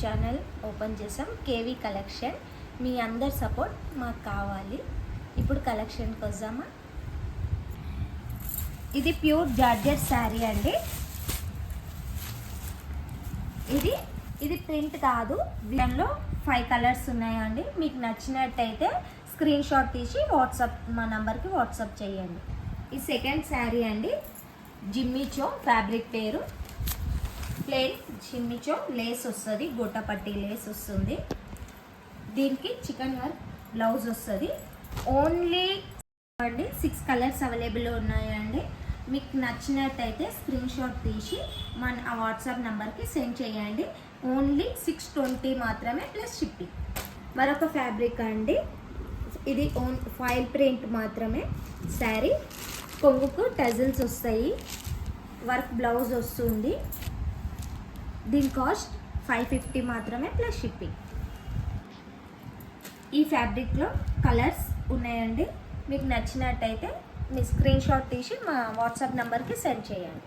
Channel open చేసాం, KV collection. మీ అందరి support మాకు కావాలి. ఇప్పుడు కలెక్షన్కి వద్దామా. ఇది ప్యూర్ జార్జెట్ శారీ అండి. ఇది ప్రింట్ కాదు, దీనిలో 5 కలర్స్ ఉన్నాయండి. మీకు నచ్చినట్టయితే స్క్రీన్ షాట్ తీసి మా నంబర్కి వాట్సాప్ చేయండి. ఈ సెకండ్ శారీ అండి, జిమ్మిచో ఫ్యాబ్రిక్ పేరు. ప్లెయిన్ జిమ్మిచో లేస్ వస్తుంది, గోటపట్టి లేస్ వస్తుంది. దీనికి చికెన్ వర్క్ బ్లౌజ్ వస్తుంది. ఓన్లీ అండి 6 కలర్స్ అవైలబుల్ ఉన్నాయండి. మీకు నచ్చినట్టయితే స్క్రీన్ షాట్ తీసి మన వాట్సాప్ నెంబర్కి సెండ్ చేయండి. ఓన్లీ 620 మాత్రమే ప్లస్ షిప్పింగ్. మరొక ఫ్యాబ్రిక్ అండి, ఇది ఫాయిల్ ప్రింట్ మాత్రమే శారీ. కొంగుకు టజిల్స్ వస్తాయి, వర్క్ బ్లౌజ్ వస్తుంది. దీని కాస్ట్ 550 మాత్రమే ప్లస్ షిప్పింగ్. ఈ ఫ్యాబ్రిక్లో కలర్స్ ఉన్నాయండి. మీకు నచ్చినట్టయితే మీ స్క్రీన్ షాట్ తీసి మా వాట్సాప్ నెంబర్కి సెండ్ చేయండి.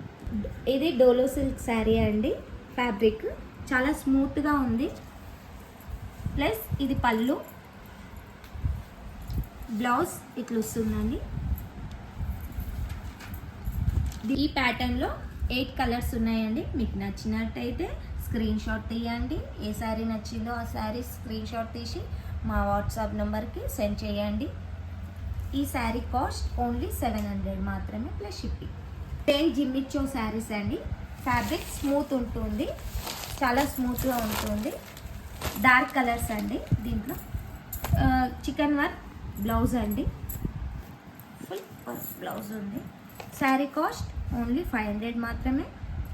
ఇది డోలో సిల్క్ శారీ అండి. ఫ్యాబ్రిక్ చాలా స్మూత్గా ఉంది. ప్లస్ ఇది పళ్ళు, బ్లౌజ్ ఇట్లా వస్తుందండి. ఈ ప్యాటర్న్లో 8 కలర్స్ ఉన్నాయండి. మీకు నచ్చినట్టయితే స్క్రీన్ షాట్ తీయండి. ఏ శారీ నచ్చిందో ఆ శారీ స్క్రీన్ షాట్ తీసి మా వాట్సాప్ నెంబర్కి సెండ్ చేయండి. ఈ శారీ కాస్ట్ ఓన్లీ 700 మాత్రమే ప్లస్ షిప్పింగ్. ప్లెయిన్ జిమ్మిచో శారీస్ అండి. ఫ్యాబ్రిక్ స్మూత్ ఉంటుంది, చాలా స్మూత్గా ఉంటుంది. డార్క్ కలర్స్ అండి. దీంట్లో చికెన్ వర్క్ బ్లౌజ్ అండి, ఫుల్ వర్క్ బ్లౌజ్ ఉంది. శారీ కాస్ట్ ఓన్లీ 500 మాత్రమే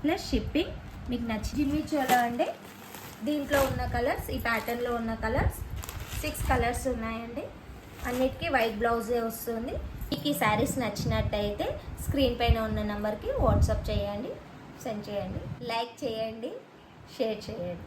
ప్లస్ షిప్పింగ్. మీకు నచ్చి జిమ్మిచోలో అండి. దీంట్లో ఉన్న కలర్స్, ఈ ప్యాటర్న్లో ఉన్న కలర్స్ 6 కలర్స్ ఉన్నాయండి. అన్నిటికీ వైట్ బ్లౌజే వస్తుంది. మీకు ఈ శారీస్ నచ్చినట్టయితే స్క్రీన్ పైన ఉన్న నెంబర్కి వాట్సాప్ చేయండి, సెండ్ చేయండి. లైక్ చేయండి, షేర్ చేయండి.